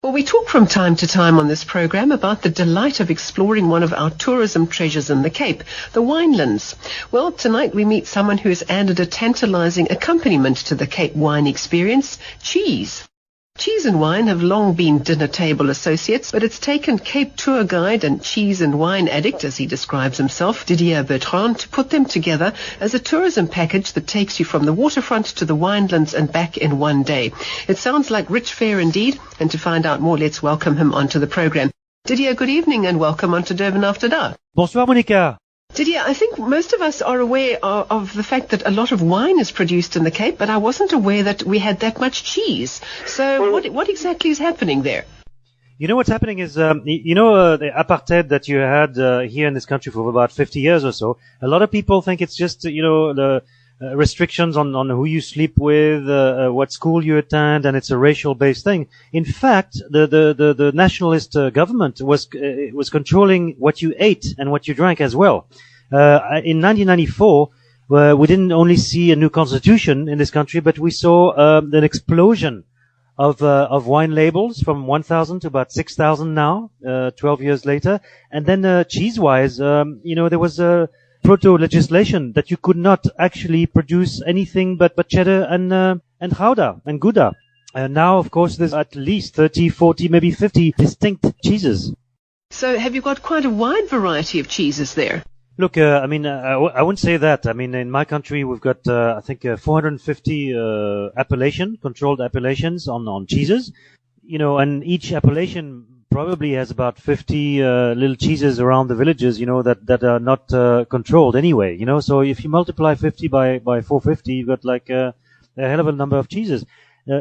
Well, we talk from time to time on this program about the delight of exploring one of our tourism treasures in the Cape, the winelands. Well, tonight we meet someone who has added a tantalizing accompaniment to the Cape wine experience, cheese. Cheese and wine have long been dinner table associates, but it's taken Cape tour guide and cheese and wine addict, as he describes himself, Didier Bertrand, to put them together as a tourism package that takes you from the waterfront to the winelands and back in one day. It sounds like rich fare indeed, and to find out more, let's welcome him onto the program. Didier, good evening and welcome onto Durban After Dark. Bonsoir, Monica. Didier, I think most of us are aware of the fact that a lot of wine is produced in the Cape, but I wasn't aware that we had that much cheese. So what exactly is happening there? You know what's happening is, the apartheid that you had here in this country for about 50 years or so. A lot of people think it's just, the restrictions on who you sleep with, what school you attend, and it's a racial-based thing. In fact, the nationalist government was controlling what you ate and what you drank as well. In 1994, we didn't only see a new constitution in this country, but we saw an explosion of wine labels from 1,000 to about 6,000 now, 12 years later. And then cheese-wise, there was a proto-legislation that you could not actually produce anything but cheddar and gouda and gouda. Now, of course, there's at least 30, 40, maybe 50 distinct cheeses. So have you got quite a wide variety of cheeses there? Look, I wouldn't say that. I mean, in my country, we've got, 450 controlled appellations on cheeses. And each appellation probably has about 50 little cheeses around the villages, that are not controlled anyway, So if you multiply 50 by 450, you've got like a hell of a number of cheeses.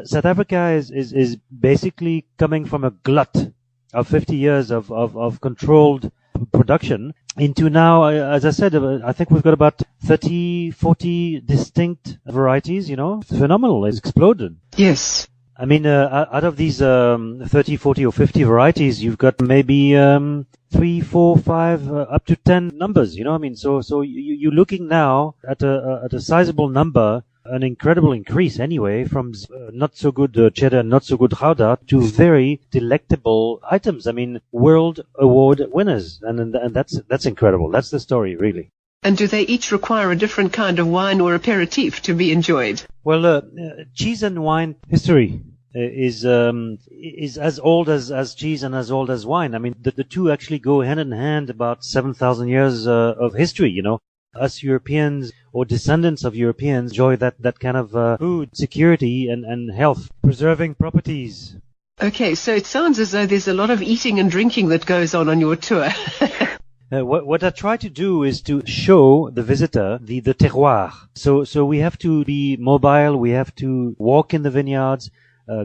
South Africa is basically coming from a glut of 50 years of controlled production into now, as I said, I think we've got about 30, 40 distinct varieties, It's phenomenal. It's exploded. Yes. I mean, out of these 30, 40 or 50 varieties, you've got maybe 3, 4, 5, up to 10 numbers, So you're looking now at a sizable number, an incredible increase anyway, from not so good cheddar, not so good gouda, to very delectable items. I mean, world award winners, and that's incredible. That's the story, really. And do they each require a different kind of wine or aperitif to be enjoyed? Well, cheese and wine history is as old as cheese and as old as wine. I mean, the two actually go hand in hand, about 7,000 years of history, Us Europeans or descendants of Europeans enjoy that kind of food security and health preserving properties. Okay, so it sounds as though there's a lot of eating and drinking that goes on your tour. What I try to do is to show the visitor the terroir. So we have to be mobile. We have to walk in the vineyards,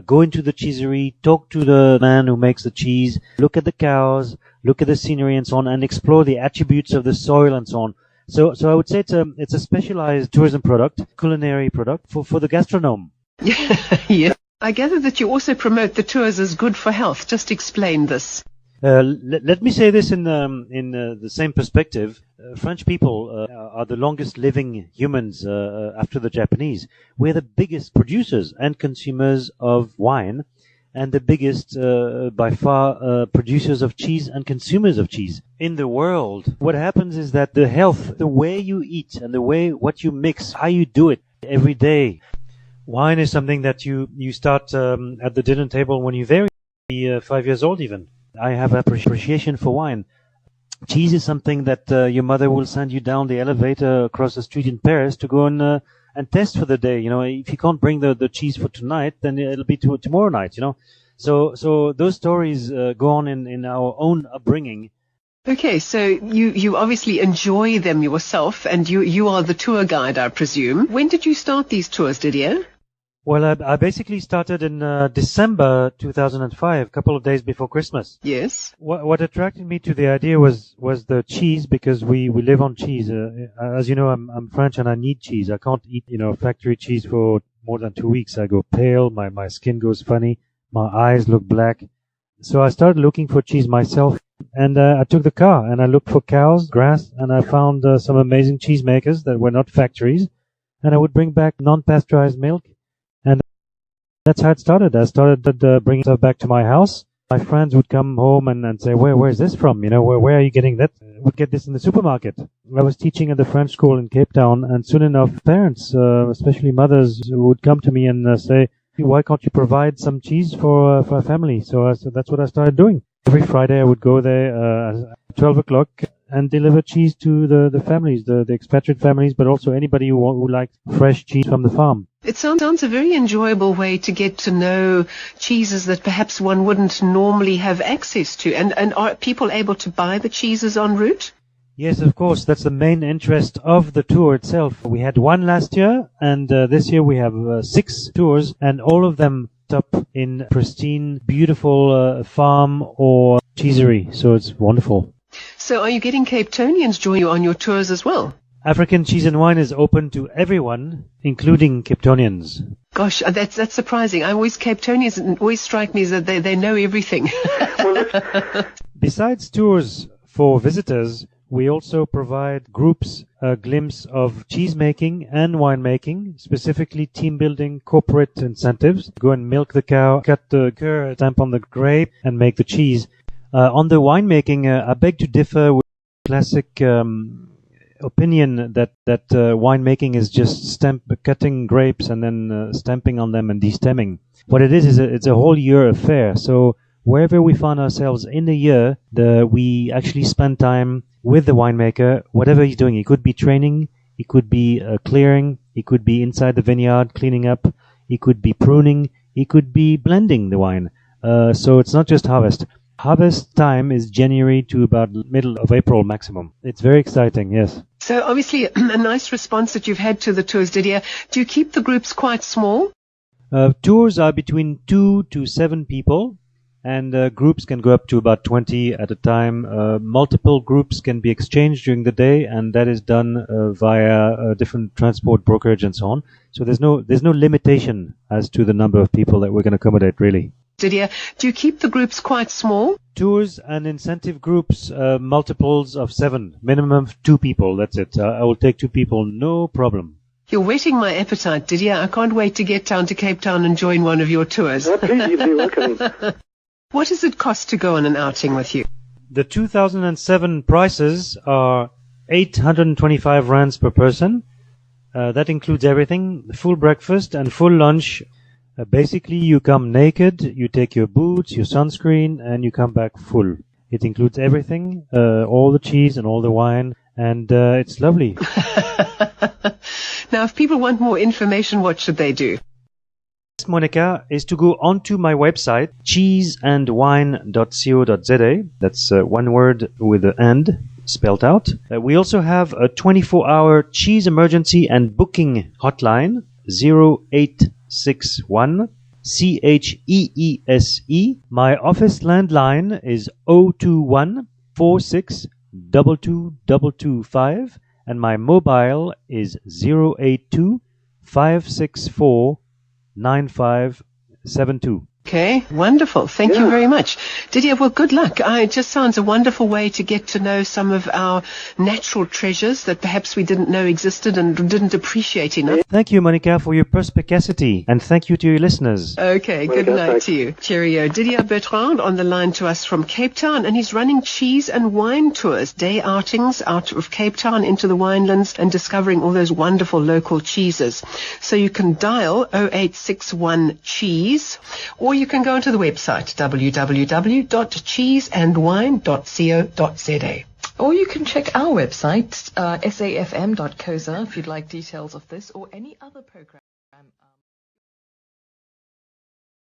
go into the cheesery, talk to the man who makes the cheese, look at the cows, look at the scenery and so on, and explore the attributes of the soil and so on. So I would say it's a specialized tourism product, culinary product for the gastronome. Yeah. I gather that you also promote the tours as good for health. Just explain this. Let me say this in the same perspective. French people are the longest living humans after the Japanese. We're the biggest producers and consumers of wine, and the biggest by far producers of cheese and consumers of cheese in the world. What happens is that the health, the way you eat and the way what you mix, how you do it every day. Wine is something that you start at the dinner table when you're very 5 years old even. I have appreciation for wine. Cheese is something that your mother will send you down the elevator across the street in Paris to go and test for the day. If you can't bring the cheese for tonight, then it'll be tomorrow night. So those stories go on in our own upbringing. Okay, so you obviously enjoy them yourself, and you are the tour guide, I presume. When did you start these tours, Didier? Well, I basically started in December 2005, a couple of days before Christmas. Yes. What attracted me to the idea was the cheese, because we live on cheese. As you know, I'm French and I need cheese. I can't eat, factory cheese for more than 2 weeks. I go pale, my skin goes funny, my eyes look black. So I started looking for cheese myself, and I took the car and I looked for cows, grass, and I found some amazing cheesemakers that were not factories, and I would bring back non-pasteurized milk. And that's how it started. I started bringing stuff back to my house, My friends would come home and say, where's this from? Where are you getting that? Would get this in the supermarket. I was teaching at the French school in Cape Town, and soon enough, parents, especially mothers, would come to me and say, why can't you provide some cheese for a family? So that's what I started doing. Every Friday I would go there at 12 o'clock and deliver cheese to the families, the expatriate families, but also anybody who likes fresh cheese from the farm. It sounds a very enjoyable way to get to know cheeses that perhaps one wouldn't normally have access to. And are people able to buy the cheeses en route? Yes, of course. That's the main interest of the tour itself. We had one last year, and this year we have 6 tours, and all of them up in pristine, beautiful farm or cheesery. So it's wonderful. So are you getting Cape Townians join you on your tours as well? African Cheese and Wine is open to everyone, including Cape Townians. Gosh, that's surprising. Cape Townians always strike me as that they know everything. Besides tours for visitors, we also provide groups a glimpse of cheese making and wine making, specifically team building, corporate incentives. Go and milk the cow, cut the curd, stamp on the grape, and make the cheese. On the winemaking, I beg to differ with classic opinion that winemaking is just cutting grapes and then stamping on them and destemming. What it is it's a whole year affair. So wherever we find ourselves in the year, we actually spend time with the winemaker, whatever he's doing. It could be training, it could be clearing, it could be inside the vineyard cleaning up, it could be pruning, it could be blending the wine. So it's not just harvest. Harvest time is January to about middle of April maximum. It's very exciting, yes. So obviously a nice response that you've had to the tours, Didier. Do you keep the groups quite small? Tours are between 2 to 7 people, and groups can go up to about 20 at a time. Multiple groups can be exchanged during the day, and that is done via different transport brokerage and so on. So there's no limitation as to the number of people that we're going to accommodate, really. Didier, do you keep the groups quite small? Tours and incentive groups, multiples of 7, minimum of 2 people. That's it. I will take 2 people, no problem. You're whetting my appetite, Didier. I can't wait to get down to Cape Town and join one of your tours. Oh, please, you'd be welcome. What does it cost to go on an outing with you? The 2007 prices are 825 rands per person. That includes everything, full breakfast and full lunch. Basically, you come naked, you take your boots, your sunscreen, and you come back full. It includes everything, all the cheese and all the wine, and it's lovely. Now, if people want more information, what should they do? Monica, is to go onto my website, cheeseandwine.co.za. That's one word with an "and" spelled out. We also have a 24-hour cheese emergency and booking hotline, 0861 CHEESE. My office landline is 021 46 22225, and my mobile is 082 564 9572. Okay, wonderful. Thank you very much. Didier, well, good luck. It just sounds a wonderful way to get to know some of our natural treasures that perhaps we didn't know existed and didn't appreciate enough. Thank you, Monica, for your perspicacity, and thank you to your listeners. Okay, good night to you. Cheerio. Didier Bertrand on the line to us from Cape Town, and he's running cheese and wine tours, day outings out of Cape Town into the winelands and discovering all those wonderful local cheeses. So you can dial 0861 cheese, or you can go onto the website www.cheeseandwine.co.za. Or you can check our website, safm.coza, if you'd like details of this or any other program.